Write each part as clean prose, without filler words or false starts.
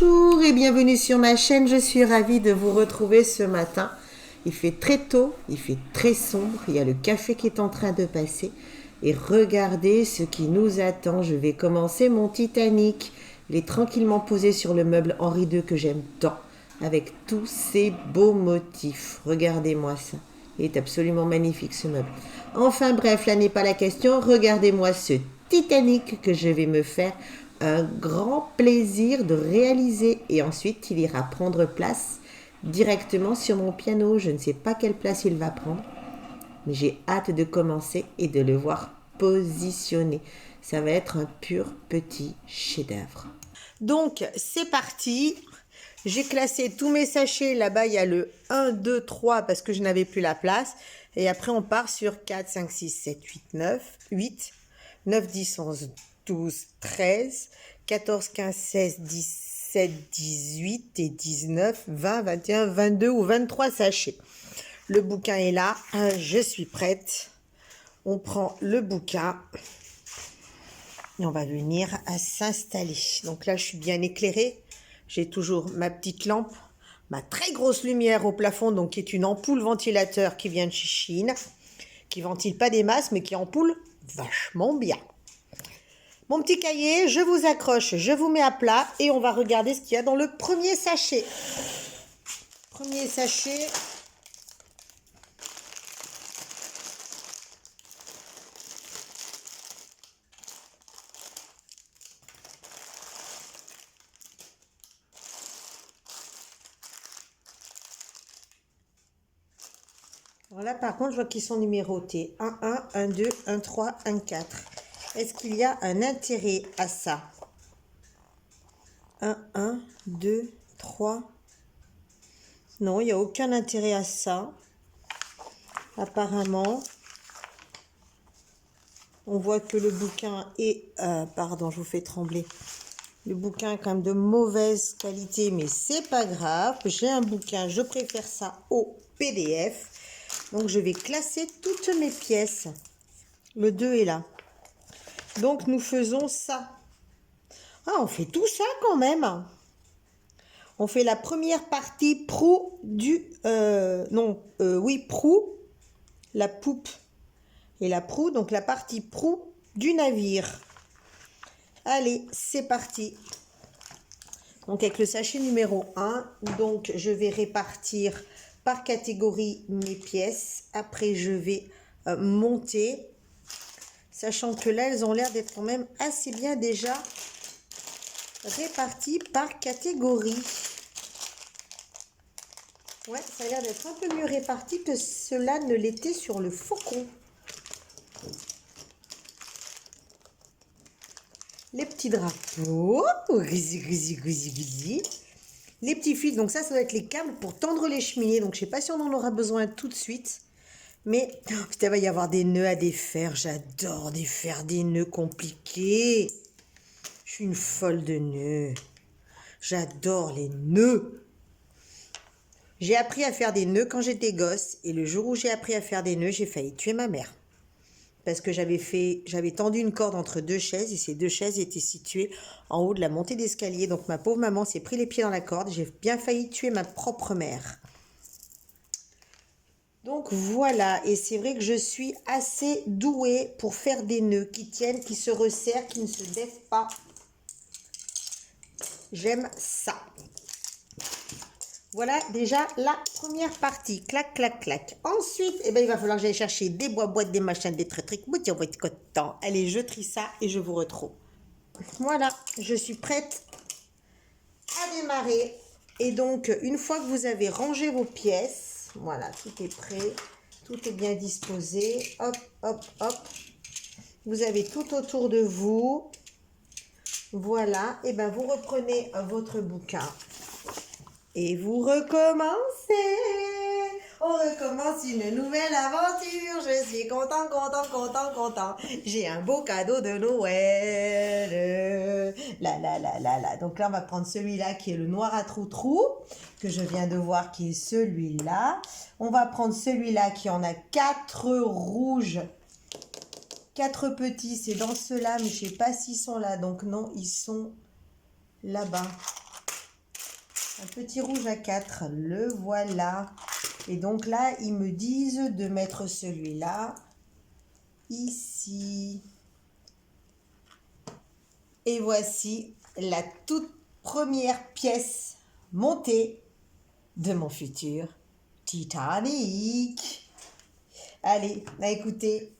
Bonjour et bienvenue sur ma chaîne, je suis ravie de vous retrouver ce matin. Il fait très tôt, il fait très sombre, il y a le café qui est en train de passer. Et regardez ce qui nous attend, je vais commencer mon Titanic. Il est tranquillement posé sur le meuble Henri II que j'aime tant, avec tous ces beaux motifs. Regardez-moi ça, il est absolument magnifique ce meuble. Enfin bref, là n'est pas la question, regardez-moi ce Titanic que je vais me faire un grand plaisir de réaliser et ensuite il ira prendre place directement sur mon piano. Je ne sais pas quelle place il va prendre, mais j'ai hâte de commencer et de le voir positionner. Ça va être un pur petit chef-d'œuvre. Donc c'est parti. J'ai classé tous mes sachets. Là-bas, il y a le 1, 2, 3 parce que je n'avais plus la place. Et après, on part sur 4, 5, 6, 7, 8, 9, 8, 9, 10, 11, 12, 13, 14, 15, 16, 17, 18 et 19, 20, 21, 22 ou 23 sachets. Le bouquin est là. Je suis prête. On prend le bouquin. Et on va venir à s'installer. Donc là, je suis bien éclairée. J'ai toujours ma petite lampe, ma très grosse lumière au plafond, donc qui est une ampoule ventilateur qui vient de chez Chine, qui ventile pas des masses, mais qui ampoule vachement bien. Mon petit cahier, je vous accroche, je vous mets à plat et on va regarder ce qu'il y a dans le premier sachet. Premier sachet. Alors là, par contre, je vois qu'ils sont numérotés. 1, 1, 1, 2, 1, 3, 1, 4. Est-ce qu'il y a un intérêt à ça? 1, 1, 2, 3. Non, il n'y a aucun intérêt à ça. Apparemment. On voit que le bouquin est... pardon, je vous fais trembler. Le bouquin est quand même de mauvaise qualité, mais c'est pas grave. J'ai un bouquin, je préfère ça au PDF. Donc, je vais classer toutes mes pièces. Le 2 est là. Donc, nous faisons ça. Ah, on fait tout ça quand même. On fait la première partie proue du... proue. La poupe et la proue. Donc, la partie proue du navire. Allez, c'est parti. Donc, avec le sachet numéro 1, donc je vais répartir par catégorie mes pièces. Après, je vais monter. Sachant que là, elles ont l'air d'être quand même assez bien déjà réparties par catégorie. Ouais, ça a l'air d'être un peu mieux réparti que cela ne l'était sur le faucon. Les petits drapeaux. Les petits fils. Donc ça doit être les câbles pour tendre les cheminées. Donc je ne sais pas si on en aura besoin tout de suite. Mais putain, il va y avoir des nœuds à défaire. J'adore défaire des nœuds compliqués. Je suis une folle de nœuds. J'adore les nœuds. J'ai appris à faire des nœuds quand j'étais gosse. Et le jour où j'ai appris à faire des nœuds, j'ai failli tuer ma mère. Parce que j'avais tendu une corde entre deux chaises. Et ces deux chaises étaient situées en haut de la montée d'escalier. Donc ma pauvre maman s'est pris les pieds dans la corde. J'ai bien failli tuer ma propre mère. Donc voilà, et c'est vrai que je suis assez douée pour faire des nœuds qui tiennent, qui se resserrent, qui ne se défent pas. J'aime ça. Voilà déjà la première partie. Clac, clac, clac. Ensuite, il va falloir que j'aille chercher des boîtes, des machins, des trucs. On va être content. Allez, je trie ça et je vous retrouve. Voilà, je suis prête à démarrer. Et donc, une fois que vous avez rangé vos pièces, voilà, tout est prêt. Tout est bien disposé. Hop, hop, hop. Vous avez tout autour de vous. Voilà. Et bien, vous reprenez votre bouquin. Et vous recommencez. On recommence une nouvelle aventure. Je suis content, content, content, content. J'ai un beau cadeau de Noël. La. Donc là, on va prendre celui-là qui est le noir à trou-trou, que je viens de voir qui est celui-là. On va prendre celui-là qui en a 4 rouges. 4 petits, c'est dans ceux-là, mais je ne sais pas s'ils sont là. Donc non, ils sont là-bas. Un petit rouge à 4, le voilà. Et donc là, ils me disent de mettre celui-là ici. Et voici la toute première pièce montée de mon futur Titanic. Allez, écoutez,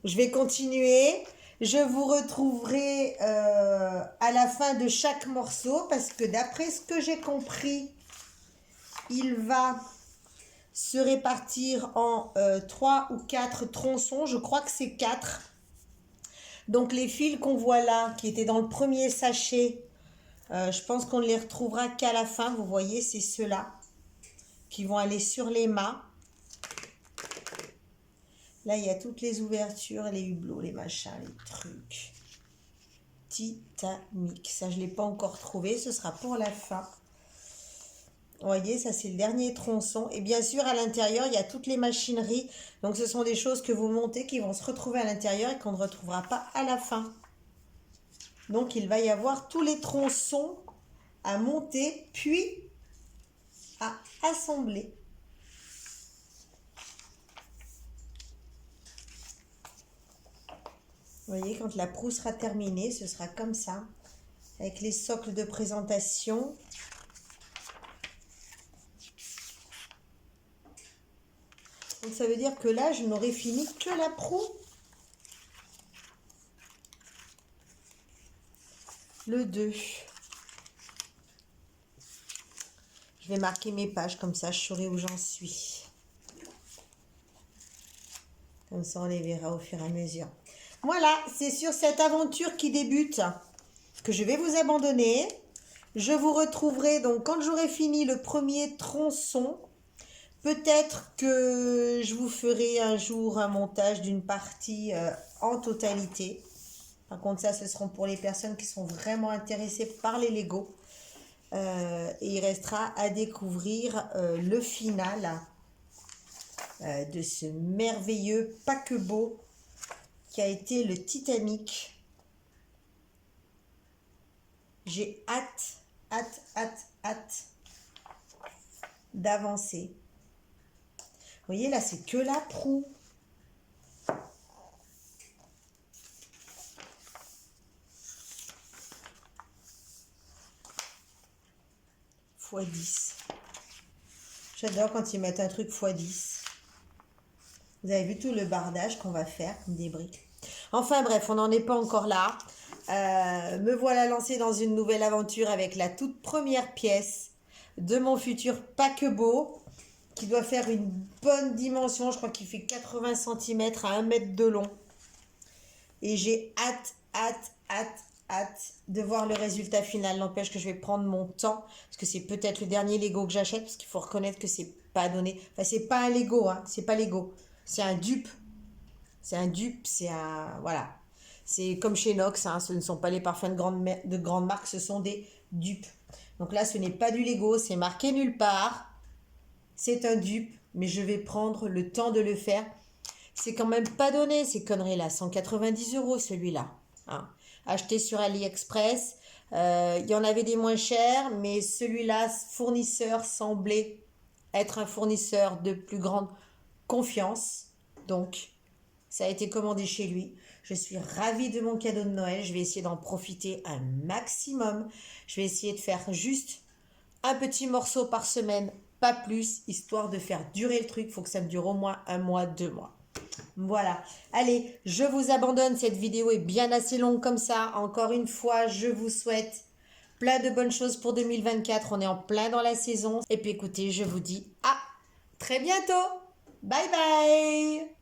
je vais continuer. Je vous retrouverai à la fin de chaque morceau parce que d'après ce que j'ai compris, il va se répartir en 3 ou 4 tronçons. Je crois que c'est 4. Donc les fils qu'on voit là, qui étaient dans le premier sachet, je pense qu'on ne les retrouvera qu'à la fin. Vous voyez, c'est ceux-là qui vont aller sur les mâts. Là, il y a toutes les ouvertures, les hublots, les machins, les trucs. Titanic. Ça, je ne l'ai pas encore trouvé. Ce sera pour la fin. Vous voyez, ça, c'est le dernier tronçon. Et bien sûr, à l'intérieur, il y a toutes les machineries. Donc, ce sont des choses que vous montez qui vont se retrouver à l'intérieur et qu'on ne retrouvera pas à la fin. Donc, il va y avoir tous les tronçons à monter, puis à assembler. Vous voyez, quand la proue sera terminée, ce sera comme ça, avec les socles de présentation. Donc ça veut dire que là, je n'aurai fini que la proue. Le 2. Je vais marquer mes pages, comme ça je saurai où j'en suis. Comme ça, on les verra au fur et à mesure. Voilà, c'est sur cette aventure qui débute que je vais vous abandonner. Je vous retrouverai donc quand j'aurai fini le premier tronçon. Peut-être que je vous ferai un jour un montage d'une partie en totalité. Par contre, ça, ce seront pour les personnes qui sont vraiment intéressées par les Lego. Et il restera à découvrir le final de ce merveilleux paquebot qui a été le Titanic. J'ai hâte d'avancer. Vous voyez, là, c'est que la proue. x10. J'adore quand ils mettent un truc x10. Vous avez vu tout le bardage qu'on va faire, comme des briques. Enfin bref, on n'en est pas encore là. Me voilà lancée dans une nouvelle aventure avec la toute première pièce de mon futur paquebot qui doit faire une bonne dimension. Je crois qu'il fait 80 cm à 1 mètre de long. Et j'ai hâte de voir le résultat final. N'empêche que je vais prendre mon temps parce que c'est peut-être le dernier Lego que j'achète parce qu'il faut reconnaître que c'est pas donné. Enfin, c'est pas un Lego, hein. C'est pas Lego. C'est un dupe. C'est un dupe, c'est un... Voilà. C'est comme chez Nox, hein. Ce ne sont pas les parfums de grande marque, ce sont des dupes. Donc là, ce n'est pas du Lego, c'est marqué nulle part. C'est un dupe, mais je vais prendre le temps de le faire. C'est quand même pas donné, ces conneries-là. 190 € celui-là. Hein. Acheté sur AliExpress. Il y en avait des moins chers, mais celui-là, fournisseur, semblait être un fournisseur de plus grande confiance. Donc, ça a été commandé chez lui. Je suis ravie de mon cadeau de Noël. Je vais essayer d'en profiter un maximum. Je vais essayer de faire juste un petit morceau par semaine, pas plus, histoire de faire durer le truc. Il faut que ça me dure au moins 1 mois, 2 mois. Voilà. Allez, je vous abandonne. Cette vidéo est bien assez longue comme ça. Encore une fois, je vous souhaite plein de bonnes choses pour 2024. On est en plein dans la saison. Et puis écoutez, je vous dis à très bientôt. Bye bye.